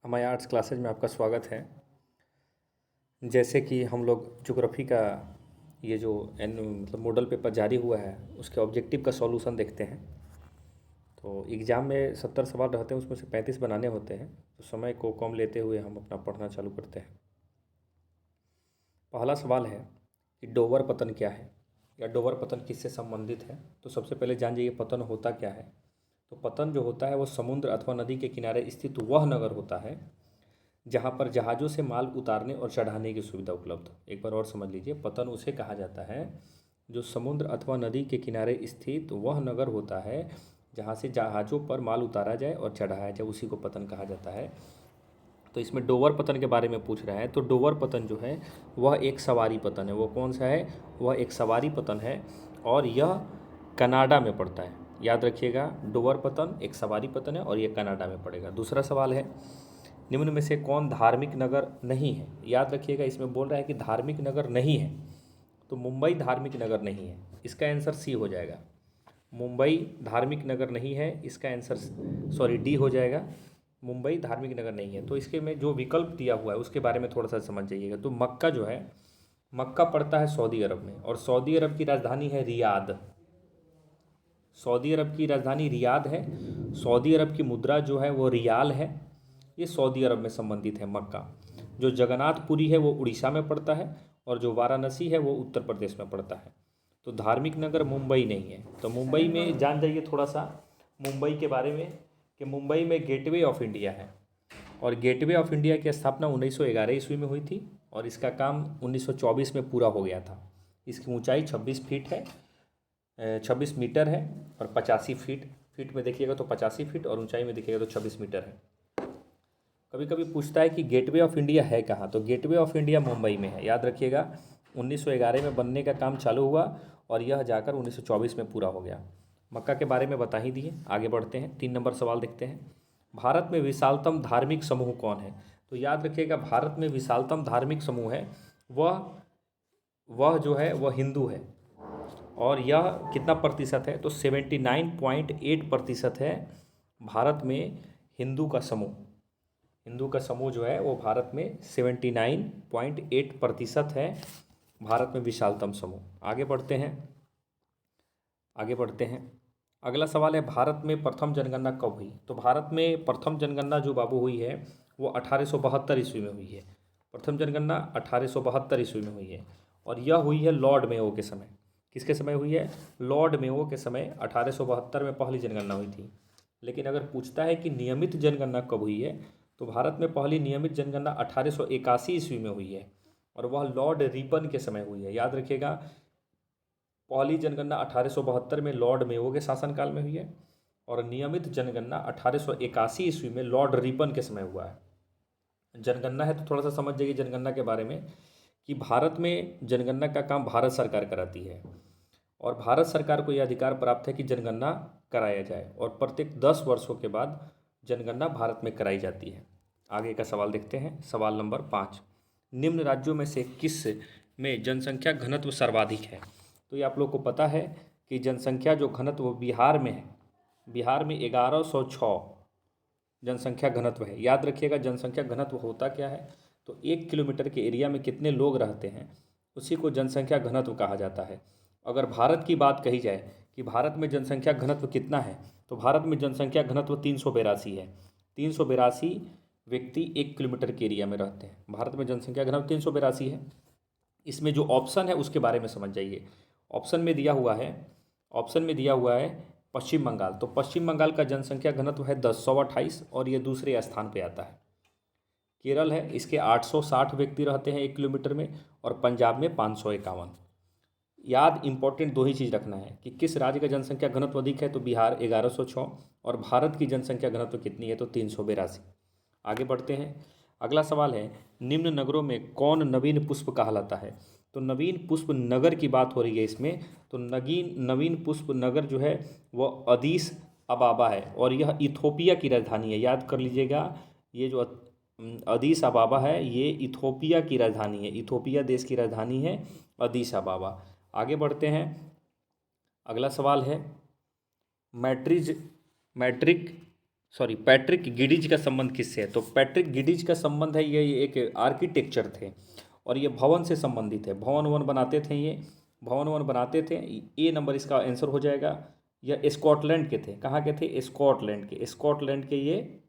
हमारे arts classes में आपका स्वागत है। जैसे कि हम लोग ज्योग्राफी का ये जो मतलब मॉडल पेपर जारी हुआ है उसके ऑब्जेक्टिव का सॉल्यूशन देखते हैं। तो एग्ज़ाम में 70 सवाल रहते हैं, उसमें से 35 बनाने होते हैं। तो समय को कम लेते हुए हम अपना पढ़ना चालू करते हैं। पहला सवाल है कि डोवर पतन क्या है या डोवर पतन किससे संबंधित है। तो सबसे पहले जान जाइए पतन होता क्या है। तो पतन जो होता है वो समुद्र अथवा नदी के किनारे स्थित वह नगर होता है जहाँ पर जहाज़ों से माल उतारने और चढ़ाने की सुविधा उपलब्ध हो। एक बार और समझ लीजिए, पतन उसे कहा जाता है जो समुद्र अथवा नदी के किनारे स्थित वह नगर होता है जहाँ से जहाज़ों पर माल उतारा जाए और चढ़ाया जाए, उसी को पतन कहा जाता है। तो इसमें डोवर पतन के बारे में पूछ रहा है। तो डोवर पतन जो है वह एक सवारी पतन है। वो कौन सा है? वह एक सवारी पतन है और यह कनाडा में पड़ता है। याद रखिएगा, डोवर पतन एक सवारी पतन है और यह कनाडा में पड़ेगा। दूसरा सवाल है, निम्न में से कौन धार्मिक नगर नहीं है? याद रखिएगा, इसमें बोल रहा है कि धार्मिक नगर नहीं है। तो मुंबई धार्मिक नगर नहीं है, इसका आंसर सी हो जाएगा। मुंबई धार्मिक नगर नहीं है, इसका आंसर सॉरी डी हो जाएगा। मुंबई धार्मिक नगर नहीं है। तो इसके में जो विकल्प दिया हुआ है उसके बारे में थोड़ा सा समझ जाइएगा। तो मक्का जो है, मक्का पड़ता है सऊदी अरब में और सऊदी अरब की राजधानी है रियाद। सऊदी अरब की राजधानी रियाद है। सऊदी अरब की मुद्रा जो है वो रियाल है। ये सऊदी अरब में संबंधित है मक्का। जो जगन्नाथपुरी है वो उड़ीसा में पड़ता है और जो वाराणसी है वो उत्तर प्रदेश में पड़ता है। तो धार्मिक नगर मुंबई नहीं है। तो मुंबई में जान जाइए थोड़ा सा मुंबई के बारे में कि मुंबई में गेटवे ऑफ इंडिया है और गेटवे ऑफ इंडिया की स्थापना 1911 ईस्वी में हुई थी और इसका काम 1924 में पूरा हो गया था। इसकी ऊंचाई 26 फीट है, 26 मीटर है और 85 फीट, फीट में देखिएगा तो 85 फीट और ऊंचाई में देखिएगा तो 26 मीटर है। कभी कभी पूछता है कि गेटवे ऑफ इंडिया है कहाँ? तो गेटवे ऑफ इंडिया मुंबई में है। याद रखिएगा, 1911 में बनने का काम चालू हुआ और यह जाकर 1924 में पूरा हो गया। मक्का के बारे में बता ही दिए। आगे बढ़ते हैं, 3 नंबर सवाल देखते हैं। भारत में विशालतम धार्मिक समूह कौन है? तो याद रखिएगा, भारत में विशालतम धार्मिक समूह है वह जो है वह हिंदू है। और यह कितना प्रतिशत है? तो 79.8% है भारत में हिंदू का समूह। हिंदू का समूह जो है वो भारत में 79.8% है, भारत में विशालतम समूह। आगे बढ़ते हैं, आगे बढ़ते हैं। अगला सवाल है, भारत में प्रथम जनगणना कब हुई? तो भारत में प्रथम जनगणना जो बाबू हुई है वो 1872 ईस्वी में हुई है। प्रथम जनगणना 1872 ईस्वी में हुई है और यह हुई है लॉर्ड मेयो के समय। किसके समय हुई है? लॉर्ड मेयो के समय 1872 में पहली जनगणना हुई थी। लेकिन अगर पूछता है कि नियमित जनगणना कब हुई है, तो भारत में पहली नियमित जनगणना 1881 ईस्वी में हुई है और वह लॉर्ड रिपन के समय हुई है। याद रखिएगा, पहली जनगणना 1872 में लॉर्ड मेयो के शासनकाल में हुई है और नियमित जनगणना 1881 ईस्वी में लॉर्ड रिपन के समय हुआ है। जनगणना है तो थोड़ा सा समझ जाइए जनगणना के बारे में कि भारत में जनगणना का काम भारत सरकार कराती है और भारत सरकार को यह अधिकार प्राप्त है कि जनगणना कराया जाए और प्रत्येक 10 वर्षों के बाद जनगणना भारत में कराई जाती है। आगे का सवाल देखते हैं, सवाल नंबर 5। निम्न राज्यों में से किस में जनसंख्या घनत्व सर्वाधिक है? तो ये आप लोग को पता है कि जनसंख्या जो घनत्व बिहार में है, बिहार में 1106 जनसंख्या घनत्व है। याद रखिएगा, जनसंख्या घनत्व होता क्या है? तो 1 किलोमीटर के एरिया में कितने लोग रहते हैं उसी को जनसंख्या घनत्व कहा जाता है। अगर भारत की बात कही जाए कि भारत में जनसंख्या घनत्व कितना है, तो भारत में जनसंख्या घनत्व 382 है। 382 व्यक्ति 1 किलोमीटर के एरिया में रहते हैं। भारत में जनसंख्या घनत्व 382 है। इसमें जो ऑप्शन है उसके बारे में समझ जाइए। ऑप्शन में दिया हुआ है, ऑप्शन में दिया हुआ है पश्चिम बंगाल। तो पश्चिम बंगाल का जनसंख्या घनत्व है 1028 और ये दूसरे स्थान पे आता है। केरल है, इसके 860 व्यक्ति रहते हैं 1 किलोमीटर में और पंजाब में 551। याद इंपॉर्टेंट दो ही चीज़ रखना है कि किस राज्य का जनसंख्या घनत्व अधिक है, तो बिहार 1106 और भारत की जनसंख्या घनत्व कितनी है, तो 382। आगे बढ़ते हैं, अगला सवाल है, निम्न नगरों में कौन नवीन पुष्प कहलाता है? तो नवीन पुष्प नगर की बात हो रही है इसमें। तो नवीन पुष्प नगर जो है वह अदीस अबाबा है और यह इथोपिया की राजधानी है। याद कर लीजिएगा, ये जो अदीस अबाबा है ये इथोपिया की राजधानी है। इथोपिया देश की राजधानी है अदीस अबाबा। आगे बढ़ते हैं, अगला सवाल है, मैट्रिक सॉरी, पैट्रिक गिडिज का संबंध किससे है? तो पैट्रिक गिडिज का संबंध है, ये एक आर्किटेक्चर थे और ये भवन से संबंधित है। भवन वन बनाते थे, ये भवन वन बनाते थे। ए नंबर इसका आंसर हो जाएगा। यह स्कॉटलैंड के थे। कहाँ के थे? स्कॉटलैंड के। स्कॉटलैंड के ये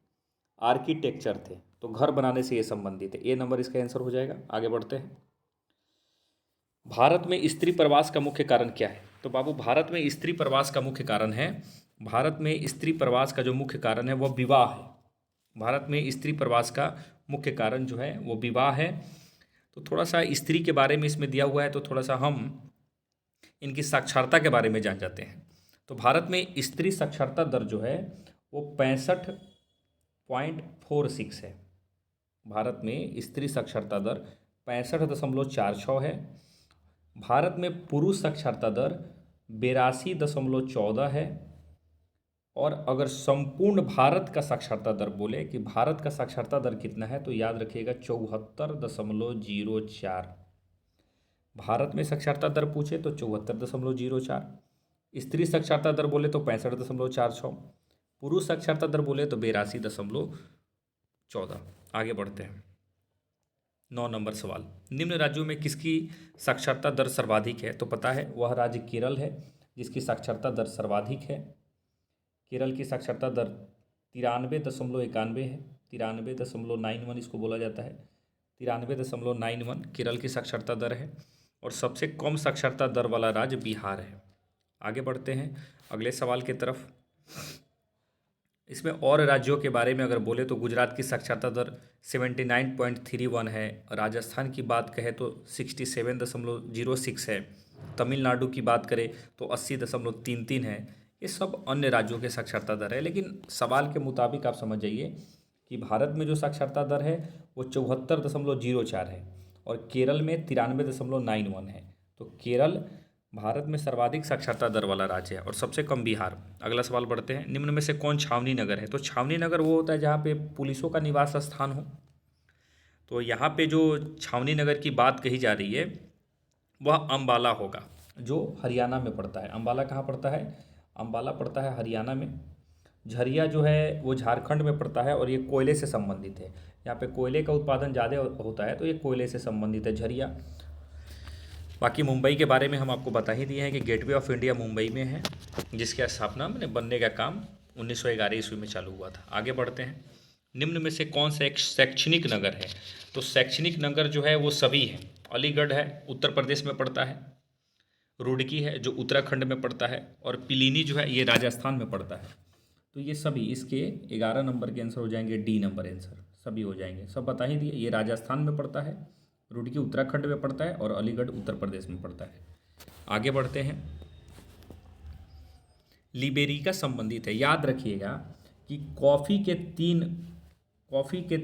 आर्किटेक्चर थे, तो घर बनाने से ये संबंधित है। ए नंबर इसका आंसर हो जाएगा। आगे बढ़ते हैं। भारत में स्त्री प्रवास का मुख्य कारण क्या है? तो बाबू, भारत में स्त्री प्रवास का मुख्य कारण है, भारत में स्त्री प्रवास का जो मुख्य कारण है वह विवाह है। भारत में स्त्री प्रवास का मुख्य कारण जो है वो विवाह है। तो थोड़ा सा स्त्री के बारे में इसमें दिया हुआ है, तो थोड़ा सा हम इनकी साक्षरता के बारे में जान जाते हैं। तो भारत में स्त्री साक्षरता दर जो है वो 65.46 है। भारत में स्त्री साक्षरता दर 65.46 है। भारत में पुरुष साक्षरता दर 82.14 है। और अगर संपूर्ण भारत का साक्षरता दर बोले कि भारत का साक्षरता दर कितना है, तो याद रखिएगा 74.04। भारत में साक्षरता दर पूछे तो 74.04। स्त्री साक्षरता दर बोले तो 65.46। पुरुष साक्षरता दर बोले तो 82.14। आगे बढ़ते हैं। 9 नंबर सवाल, निम्न राज्यों में किसकी साक्षरता दर सर्वाधिक है? तो पता है, वह राज्य केरल है जिसकी साक्षरता दर सर्वाधिक है। केरल की साक्षरता दर 93.91 है। 93.91 इसको बोला जाता है। 93.91 केरल की साक्षरता दर है। और सबसे कम साक्षरता दर वाला राज्य बिहार है। आगे बढ़ते हैं अगले सवाल की तरफ। इसमें और राज्यों के बारे में अगर बोले तो गुजरात की साक्षरता दर 79.31 है। राजस्थान की बात कहें तो 67.06 है। तमिलनाडु की बात करें तो 80.33 है। ये सब अन्य राज्यों के साक्षरता दर है, लेकिन सवाल के मुताबिक आप समझ जाइए कि भारत में जो साक्षरता दर है वो 74.04 है और केरल में 93.91 है। तो केरल भारत में सर्वाधिक साक्षरता दर वाला राज्य है और सबसे कम बिहार। अगला सवाल बढ़ते हैं। निम्न में से कौन छावनी नगर है? तो छावनी नगर वो होता है जहाँ पे पुलिसों का निवास स्थान हो। तो यहाँ पे जो छावनी नगर की बात कही जा रही है वह अम्बाला होगा, जो हरियाणा में पड़ता है। अम्बाला कहाँ पड़ता है? अम्बाला पड़ता है हरियाणा में। झरिया जो है वो झारखंड में पड़ता है और ये कोयले से संबंधित है। यहाँ पे कोयले का उत्पादन ज़्यादा होता है, तो ये कोयले से संबंधित है झरिया। बाकी मुंबई के बारे में हम आपको बता ही दिए हैं कि गेटवे ऑफ इंडिया मुंबई में है, जिसकी स्थापना बनने का काम 1911 ईस्वी में चालू हुआ था। आगे बढ़ते हैं। निम्न में से कौन सा एक शैक्षणिक नगर है? तो शैक्षणिक नगर जो है वो सभी है। अलीगढ़ है, उत्तर प्रदेश में पड़ता है। रुड़की है जो उत्तराखंड में पड़ता है। और पिलीनी जो है ये राजस्थान में पड़ता है। तो ये सभी इसके 11 नंबर के आंसर हो जाएंगे। डी नंबर आंसर सभी हो जाएंगे। सब बता ही दिए। ये राजस्थान में पड़ता है, रुड़की उत्तराखंड में पड़ता है और अलीगढ़ उत्तर प्रदेश में पड़ता है। आगे बढ़ते हैं। लिबेरिका संबंधित है। याद रखिएगा कि कॉफ़ी के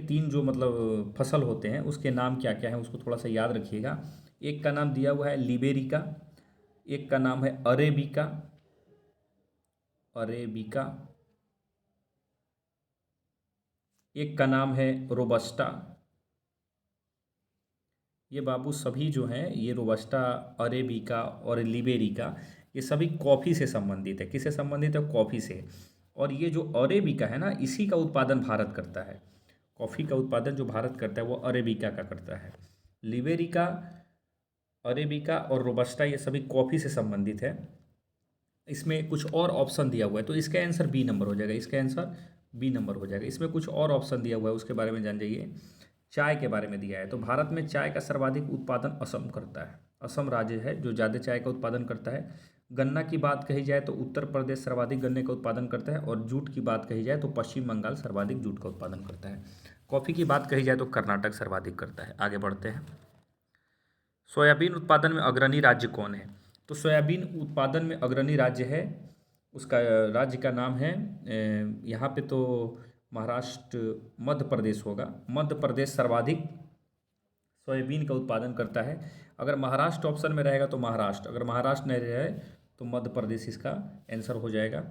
तीन जो मतलब फसल होते हैं उसके नाम क्या क्या है, उसको थोड़ा सा याद रखिएगा। एक का नाम दिया हुआ है लिबेरिका, एक का नाम है अरेबिका, एक का नाम है रोबस्टा। ये बाबू सभी जो हैं, ये रोबस्टा, अरेबिका और लिबेरिका, ये सभी कॉफ़ी से संबंधित है। किससे संबंधित है? कॉफ़ी से। और ये जो अरेबिका है ना, इसी का उत्पादन भारत करता है। कॉफ़ी का उत्पादन जो भारत करता है वो अरेबिका का करता है। लिबेरिका, अरेबिका और रोबस्टा ये सभी कॉफ़ी से संबंधित है। इसमें कुछ और ऑप्शन दिया हुआ है, तो इसका आंसर बी नंबर हो जाएगा। इसका आंसर बी नंबर हो जाएगा। इसमें कुछ और ऑप्शन दिया हुआ है, उसके बारे में जान जाइए। चाय के बारे में दिया है। तो भारत में चाय का सर्वाधिक उत्पादन असम करता है। असम राज्य है जो ज़्यादा चाय का उत्पादन करता है। गन्ना की बात कही जाए तो उत्तर प्रदेश सर्वाधिक गन्ने का उत्पादन करता है। और जूट की बात कही जाए तो पश्चिम बंगाल सर्वाधिक जूट का उत्पादन करता है। कॉफ़ी की बात कही जाए तो कर्नाटक सर्वाधिक करता है। आगे बढ़ते हैं। सोयाबीन उत्पादन में अग्रणी राज्य कौन है? तो सोयाबीन उत्पादन में अग्रणी राज्य है, उसका राज्य का नाम है यहाँ पे तो महाराष्ट्र, मध्य प्रदेश होगा। मध्य प्रदेश सर्वाधिक सोयाबीन का उत्पादन करता है। अगर महाराष्ट्र ऑप्शन में रहेगा तो महाराष्ट्र, अगर महाराष्ट्र नहीं रहे तो मध्य प्रदेश इसका आंसर हो जाएगा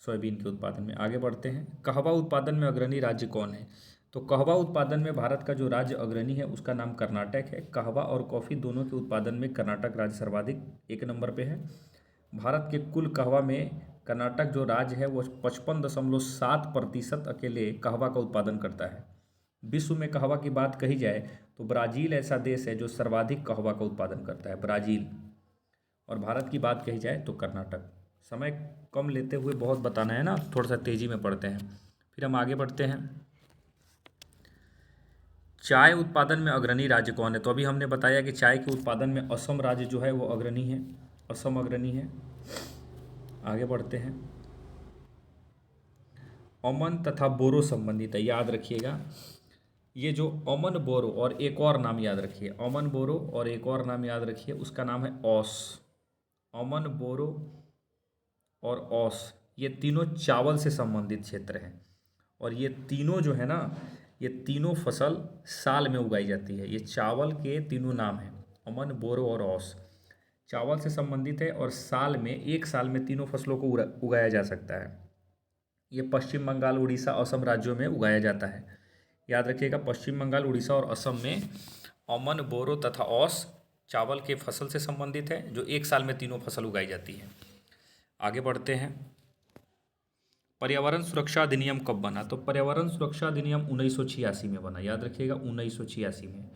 सोयाबीन के उत्पादन में। आगे बढ़ते हैं। कहवा उत्पादन में अग्रणी राज्य कौन है? तो कहवा उत्पादन में भारत का जो राज्य अग्रणी है उसका नाम कर्नाटक है। कहवा और कॉफ़ी दोनों के उत्पादन में कर्नाटक राज्य सर्वाधिक 1 नंबर पे है। भारत के कुल कहवा में कर्नाटक जो राज्य है वो 55.7% अकेले कहवा का उत्पादन करता है। विश्व में कहवा की बात कही जाए तो ब्राज़ील ऐसा देश है जो सर्वाधिक कहवा का उत्पादन करता है, ब्राज़ील। और भारत की बात कही जाए तो कर्नाटक। समय कम लेते हुए बहुत बताना है ना, थोड़ा सा तेज़ी में पढ़ते हैं। फिर हम आगे बढ़ते हैं। चाय उत्पादन में अग्रणी राज्य कौन है? तो अभी हमने बताया कि चाय के उत्पादन में असम राज्य जो है वो अग्रणी है, असम अग्रणी है। आगे बढ़ते हैं। अमन तथा बोरो संबंधित है, याद रखिएगा। ये जो अमन बोरो और एक और नाम याद रखिए, अमन बोरो और एक और नाम याद रखिए, उसका नाम है औस। अमन बोरो और औस, ये तीनों चावल से संबंधित क्षेत्र हैं। और ये तीनों जो है ना, ये तीनों फसल साल में उगाई जाती है। ये चावल के तीनों नाम हैं, अमन बोरो और औस। चावल से संबंधित है और साल में, एक साल में तीनों फसलों को उगाया जा सकता है। ये पश्चिम बंगाल, उड़ीसा, असम राज्यों में उगाया जाता है। याद रखिएगा, पश्चिम बंगाल, उड़ीसा और असम में अमन बोरो तथा औस चावल के फसल से संबंधित है, जो एक साल में तीनों फसल उगाई जाती है। आगे बढ़ते हैं। पर्यावरण सुरक्षा अधिनियम कब बना? तो पर्यावरण सुरक्षा अधिनियम 1986 में बना, याद रखिएगा 1986 में।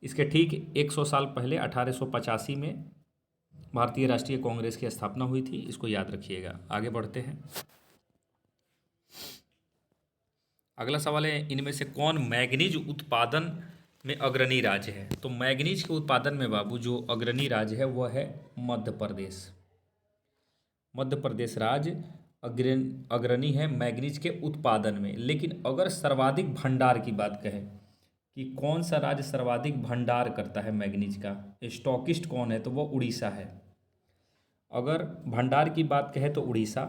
इसके ठीक 100 साल पहले 1885 में भारतीय राष्ट्रीय कांग्रेस की स्थापना हुई थी, इसको याद रखिएगा। आगे बढ़ते हैं। अगला सवाल है, इनमें से कौन मैग्नीज उत्पादन में अग्रणी राज्य है? तो मैग्नीज के उत्पादन में बाबू जो अग्रणी राज्य है वह है मध्य प्रदेश। मध्य प्रदेश राज्य अग्रणी है मैग्नीज के उत्पादन में। लेकिन अगर सर्वाधिक भंडार की बात कहें कि कौन सा राज्य सर्वाधिक भंडार करता है मैग्नीज का, स्टॉकिस्ट कौन है, तो वो उड़ीसा है। अगर भंडार की बात कहें तो उड़ीसा,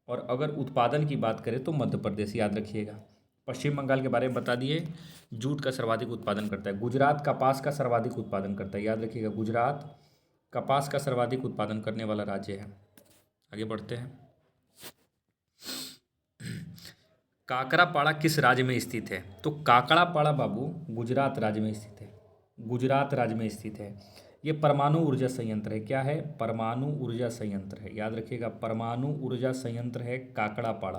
और अगर उत्पादन की बात करें तो मध्य प्रदेश, याद रखिएगा। पश्चिम बंगाल के बारे में बता दिए, जूट का सर्वाधिक उत्पादन करता है। गुजरात कपास का सर्वाधिक उत्पादन करता है, याद रखिएगा, गुजरात कपास का सर्वाधिक उत्पादन करने वाला राज्य है। आगे बढ़ते हैं। काकरापाड़ा किस राज्य में स्थित है? तो काकरापाड़ा बाबू गुजरात राज्य में स्थित है, गुजरात राज्य में स्थित है। ये परमाणु ऊर्जा संयंत्र है। क्या है? परमाणु ऊर्जा संयंत्र है, याद रखिएगा, परमाणु ऊर्जा संयंत्र है काकरापाड़ा।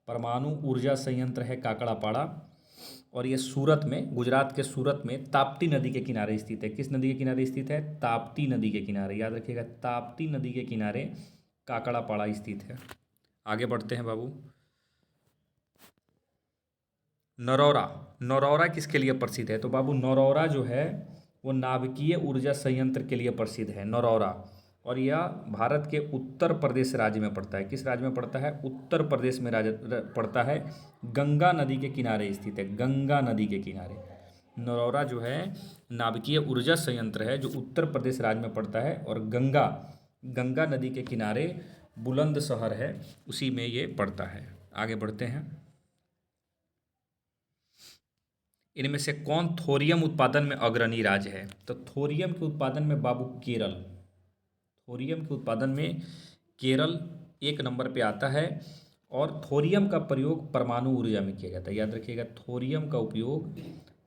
परमाणु ऊर्जा संयंत्र है काकरापाड़ा। और ये सूरत में, गुजरात के सूरत में ताप्ती नदी के किनारे स्थित है। किस नदी के किनारे स्थित है? ताप्ती नदी के किनारे, याद रखिएगा, ताप्ती नदी के किनारे काकरापाड़ा स्थित है। आगे बढ़ते हैं बाबू। नरौरा, नरौरा किसके लिए प्रसिद्ध है? तो बाबू नरौरा जो है वो नाभिकीय ऊर्जा संयंत्र के लिए प्रसिद्ध है, नरौरा। और यह भारत के उत्तर प्रदेश राज्य में पड़ता है। किस राज्य में पड़ता है? उत्तर प्रदेश में राज्य पड़ता है। गंगा नदी के किनारे स्थित है, गंगा नदी के किनारे। नरौरा जो है नाभिकीय ऊर्जा संयंत्र है जो उत्तर प्रदेश राज्य में पड़ता है, और गंगा, गंगा नदी के किनारे बुलंदशहर है, उसी में ये पड़ता है। आगे बढ़ते हैं। इनमें से कौन थोरियम उत्पादन में अग्रणी राज्य है? तो थोरियम के उत्पादन में बाबू केरल, थोरियम के उत्पादन में केरल एक नंबर पे आता है। और थोरियम का प्रयोग परमाणु ऊर्जा में किया जाता है, याद रखिएगा, थोरियम का उपयोग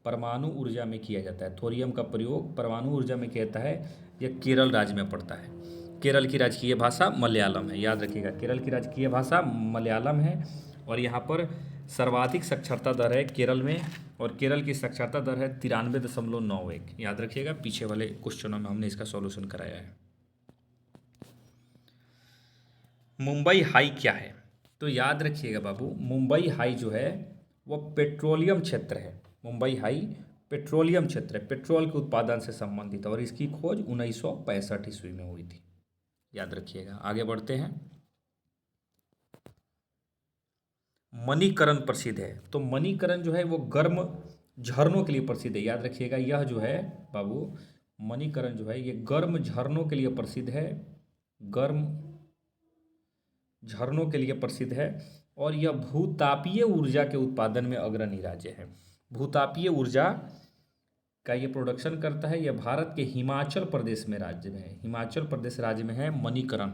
परमाणु ऊर्जा में किया जाता है। थोरियम का प्रयोग परमाणु ऊर्जा में किया जाता है। यह केरल राज्य में पड़ता है। केरल की राजकीय भाषा मलयालम है, याद रखिएगा, केरल की राजकीय भाषा मलयालम है। और यहाँ पर सर्वाधिक साक्षरता दर है केरल में, और केरल की साक्षरता दर है 93.91, याद रखिएगा। पीछे वाले क्वेश्चनों में हमने इसका सॉल्यूशन कराया है। मुंबई हाई क्या है? तो याद रखिएगा बाबू, मुंबई हाई जो है वो पेट्रोलियम क्षेत्र है। मुंबई हाई पेट्रोलियम क्षेत्र है, पेट्रोल के उत्पादन से संबंधित, और इसकी खोज 1965 ईस्वी में हुई थी, याद रखिएगा। आगे बढ़ते हैं। मणिकरण प्रसिद्ध है। तो मणिकरण जो है वो गर्म झरनों के लिए प्रसिद्ध है, याद रखिएगा। यह जो है बाबू मणिकरण जो है ये गर्म झरनों के लिए प्रसिद्ध है, गर्म झरनों के लिए प्रसिद्ध है। और यह भूतापीय ऊर्जा के उत्पादन में अग्रणी राज्य है। भूतापीय ऊर्जा का ये प्रोडक्शन करता है। यह भारत के हिमाचल प्रदेश में राज्य में है, हिमाचल प्रदेश राज्य में है मणिकरण।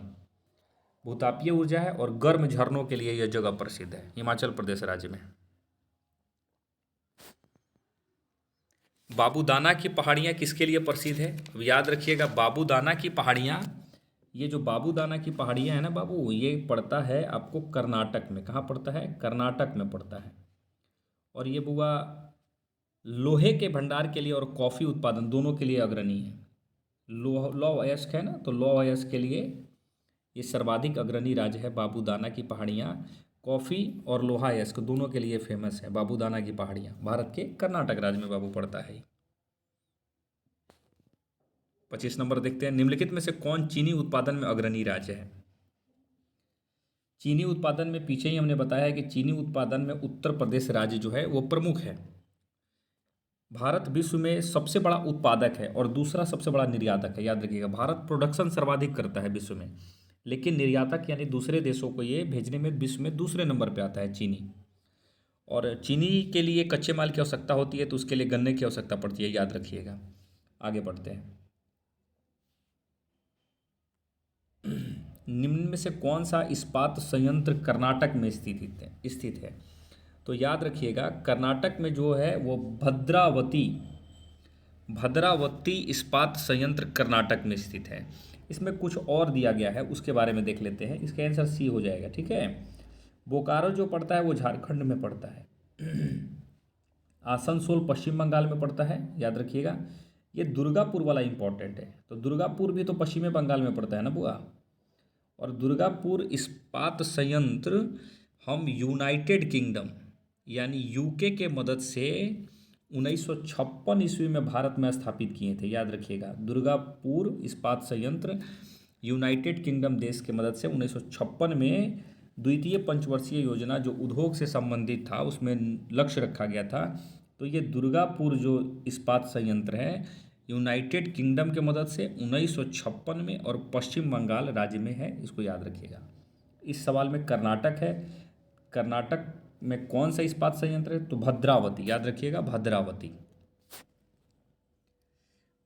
भूतापीय ऊर्जा है और गर्म झरनों के लिए यह जगह प्रसिद्ध है, हिमाचल प्रदेश राज्य में। बाबूदाना की पहाड़ियाँ किसके लिए प्रसिद्ध है? अब याद रखिएगा, बाबूदाना की पहाड़ियाँ ये जो बाबूदाना की पहाड़ियाँ हैं ना बाबू, ये पड़ता है आपको कर्नाटक में। कहाँ पड़ता है? कर्नाटक में पड़ता है। और ये बुआ लोहे के भंडार के लिए और कॉफ़ी उत्पादन दोनों के लिए अग्रणी है। लौह अयस्क है ना, तो लौह अयस्क के लिए ये सर्वाधिक अग्रणी राज्य है बाबूदाना की पहाड़ियाँ। कॉफ़ी और लोहा अयस्क दोनों के लिए फेमस है बाबूदाना की पहाड़ियाँ। भारत के कर्नाटक राज्य में बाबू पड़ता है। 25 नंबर देखते हैं, निम्नलिखित में से कौन चीनी उत्पादन में अग्रणी राज्य है? चीनी उत्पादन में पीछे ही हमने बताया है कि चीनी उत्पादन में उत्तर प्रदेश राज्य जो है वो प्रमुख है। भारत विश्व में सबसे बड़ा उत्पादक है और दूसरा सबसे बड़ा निर्यातक है। याद रखिएगा, भारत प्रोडक्शन सर्वाधिक करता है विश्व में, लेकिन निर्यातक यानी दूसरे देशों को ये भेजने में विश्व में दूसरे नंबर पे आता है चीनी। और चीनी के लिए कच्चे माल की आवश्यकता होती है, तो उसके लिए गन्ने की आवश्यकता पड़ती है। याद रखिएगा। आगे बढ़ते हैं। निम्न में से कौन सा इस्पात संयंत्र कर्नाटक में स्थित है? तो याद रखिएगा, कर्नाटक में जो है वो भद्रावती इस्पात संयंत्र कर्नाटक में स्थित है। इसमें कुछ और दिया गया है, उसके बारे में देख लेते हैं। इसका आंसर सी हो जाएगा। ठीक है। बोकारो जो पड़ता है वो झारखंड में पड़ता है। आसनसोल पश्चिम बंगाल में पड़ता है। याद रखिएगा। ये दुर्गापुर वाला इंपॉर्टेंट है, तो दुर्गापुर भी तो पश्चिमी बंगाल में पड़ता है ना बुआ। और दुर्गापुर इस्पात संयंत्र हम यूनाइटेड किंगडम यानी यूके के मदद से 1956 ईस्वी में भारत में स्थापित किए थे। याद रखिएगा, दुर्गापुर इस्पात संयंत्र यूनाइटेड किंगडम देश के मदद से 1956 में द्वितीय पंचवर्षीय योजना जो उद्योग से संबंधित था उसमें लक्ष्य रखा गया था। तो ये दुर्गापुर जो इस्पात संयंत्र है यूनाइटेड किंगडम के मदद से 1956 में और पश्चिम बंगाल राज्य में है। इसको याद रखिएगा। इस सवाल में कर्नाटक है। कर्नाटक में कौन सा इस्पात संयंत्र है? तो भद्रावती। याद रखिएगा, भद्रावती।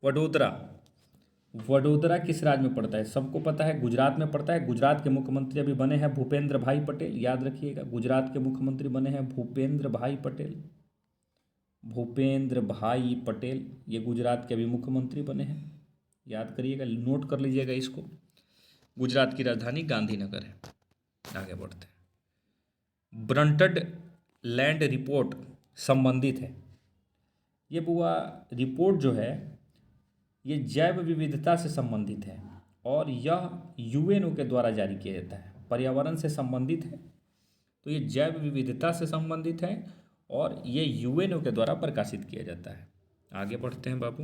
वडोदरा। वडोदरा किस राज्य में पड़ता है? सबको पता है, गुजरात में पड़ता है। गुजरात के मुख्यमंत्री अभी बने हैं भूपेंद्र भाई पटेल। याद रखिएगा, गुजरात के मुख्यमंत्री बने हैं भूपेंद्र भाई पटेल। भूपेंद्र भाई पटेल ये गुजरात के अभी मुख्यमंत्री बने हैं। याद करिएगा, नोट कर लीजिएगा इसको। गुजरात की राजधानी गांधीनगर है। आगे बढ़ते हैं। ब्रंटड लैंड रिपोर्ट संबंधित है। ये बुआ रिपोर्ट जो है ये जैव विविधता से संबंधित है और यह यूएनओ के द्वारा जारी किया जाता है। पर्यावरण से संबंधित है, तो ये जैव विविधता से संबंधित है और ये यूएनओ के द्वारा प्रकाशित किया जाता है। आगे बढ़ते हैं बाबू।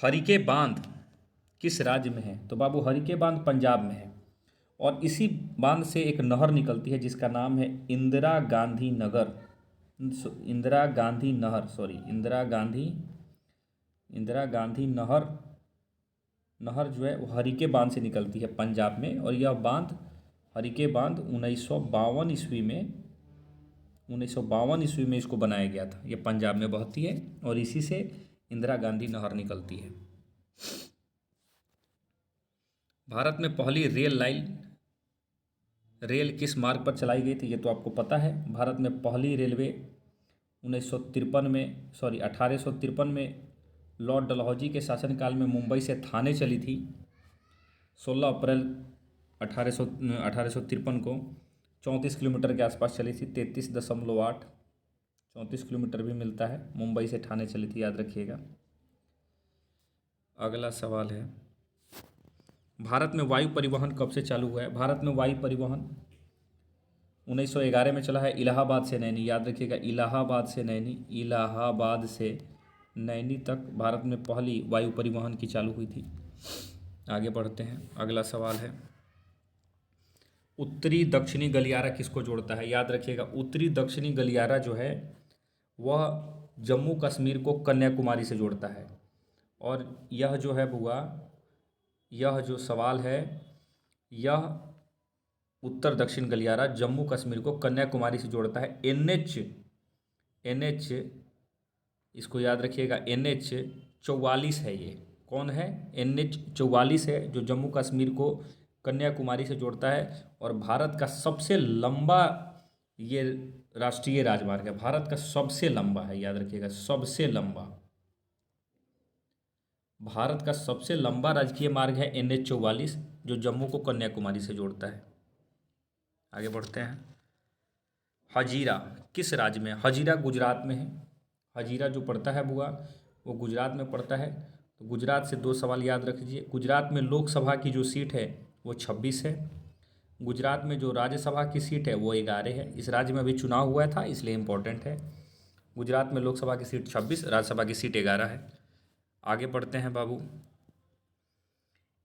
हरिके बांध किस राज्य में है? तो बाबू हरिके बांध पंजाब में है और इसी बांध से एक नहर निकलती है जिसका नाम है इंदिरा गांधी नहर। नहर जो है वो हरिके बांध से निकलती है पंजाब में। और यह बांध हरिके बांध 1952 ईस्वी में इसको बनाया गया था। ये पंजाब में बहती है और इसी से इंदिरा गांधी नहर निकलती है। भारत में पहली रेल किस मार्ग पर चलाई गई थी? ये तो आपको पता है। भारत में पहली रेलवे 1853 में लॉर्ड डलहौजी के शासनकाल में मुंबई से थाने चली थी। 16 अप्रैल 1853 को 34 किलोमीटर के आसपास चली थी। 33.8 34 किलोमीटर भी मिलता है। मुंबई से ठाणे चली थी। याद रखिएगा। अगला सवाल है, भारत में वायु परिवहन कब से चालू हुआ है? भारत में वायु परिवहन 1911 में चला है, इलाहाबाद से नैनी। याद रखिएगा, इलाहाबाद से नैनी तक भारत में पहली वायु परिवहन की चालू हुई थी। आगे बढ़ते हैं। अगला सवाल है, उत्तरी दक्षिणी गलियारा किसको जोड़ता है? याद रखिएगा, उत्तरी दक्षिणी गलियारा जो है वह जम्मू कश्मीर को कन्याकुमारी से जोड़ता है। और यह जो है बुआ, यह जो सवाल है, यह उत्तर दक्षिण गलियारा जम्मू कश्मीर को कन्याकुमारी से जोड़ता है। NH इसको याद रखिएगा, NH 44 है। ये कौन है? NH 44 है जो जम्मू कश्मीर को कन्याकुमारी से जोड़ता है और भारत का सबसे लंबा ये राष्ट्रीय राजमार्ग है। भारत का सबसे लंबा है। याद रखिएगा, सबसे लंबा। भारत का सबसे लंबा राजकीय मार्ग है NH 44, जो जम्मू को कन्याकुमारी से जोड़ता है। आगे बढ़ते हैं। हजीरा किस राज्य में? हजीरा गुजरात में है। हजीरा जो पड़ता है बुआ, वो गुजरात में पड़ता है। तो गुजरात से 2 सवाल याद रखिए। गुजरात में लोकसभा की जो सीट है वो 26 है। गुजरात में जो राज्यसभा की सीट है वो 11 है। इस राज्य में अभी चुनाव हुआ था, इसलिए इम्पोर्टेंट है। गुजरात में लोकसभा की सीट 26, राज्यसभा की सीट 11 है। आगे बढ़ते हैं बाबू।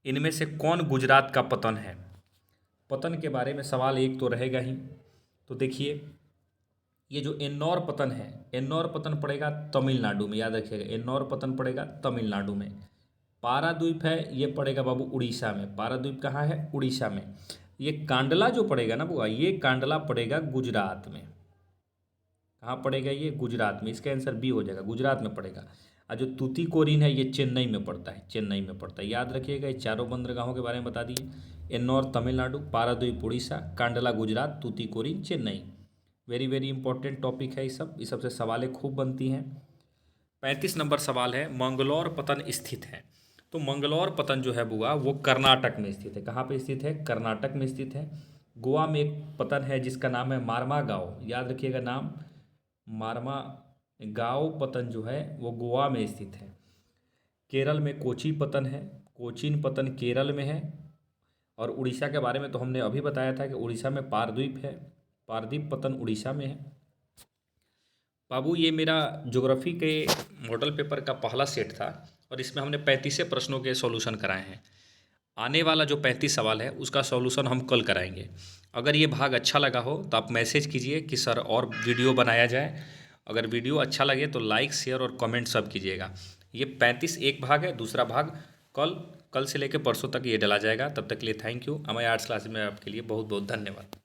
इनमें से कौन गुजरात का पतन है? पतन के बारे में सवाल एक तो रहेगा ही। तो देखिए, ये जो एन्नौर पतन है, एन्नौर पतन पड़ेगा तमिलनाडु में, याद रखिएगा, एन्नौर पतन पड़ेगा तमिलनाडु में। पारादीप है, ये पड़ेगा बाबू उड़ीसा में। पारादीप कहाँ है? उड़ीसा में। ये कांडला जो पड़ेगा ना बुआ, ये कांडला पड़ेगा गुजरात में। कहाँ पड़ेगा ये? गुजरात में। इसका आंसर बी हो जाएगा, गुजरात में पड़ेगा। और जो तूतीकोरिन है ये चेन्नई में पड़ता है, चेन्नई में पड़ता है। याद रखिएगा, ये चारों बंदरगाहों के बारे में बता दिए। Ennore Tamil Nadu, Paradip Orissa, Kandla Gujarat, Tuticorin Chennai. Very very important topic है ये सब, इस सबसे सवालें खूब बनती हैं। 35 नंबर सवाल है, मंगलौर पतन स्थित है। तो मंगलौर पतन जो है बुआ वो कर्नाटक में स्थित है। कहाँ पे स्थित है? कर्नाटक में स्थित है। गोवा में एक पतन है जिसका नाम है मार्मा गाँव, याद रखिएगा नाम। मार्मा गाँव पतन जो है वो गोवा में स्थित है। केरल में कोची पतन है, कोचीन पतन केरल में है। और उड़ीसा के बारे में तो हमने अभी बताया था कि उड़ीसा में पारदीप है, पारदीप पतन उड़ीसा में है। बाबू ये मेरा ज्योग्राफी के मॉडल पेपर का पहला सेट था और इसमें हमने 35 प्रश्नों के सॉल्यूशन कराए हैं। आने वाला जो 35 सवाल है उसका सॉल्यूशन हम कल कराएंगे। अगर ये भाग अच्छा लगा हो तो आप मैसेज कीजिए कि सर और वीडियो बनाया जाए। अगर वीडियो अच्छा लगे तो लाइक, शेयर और कमेंट सब कीजिएगा। ये 35 एक भाग है, दूसरा भाग कल से लेकर परसों तक ये डला जाएगा। तब तक के लिए थैंक यू। हमारे आर्ट्स क्लास में आपके लिए बहुत बहुत धन्यवाद।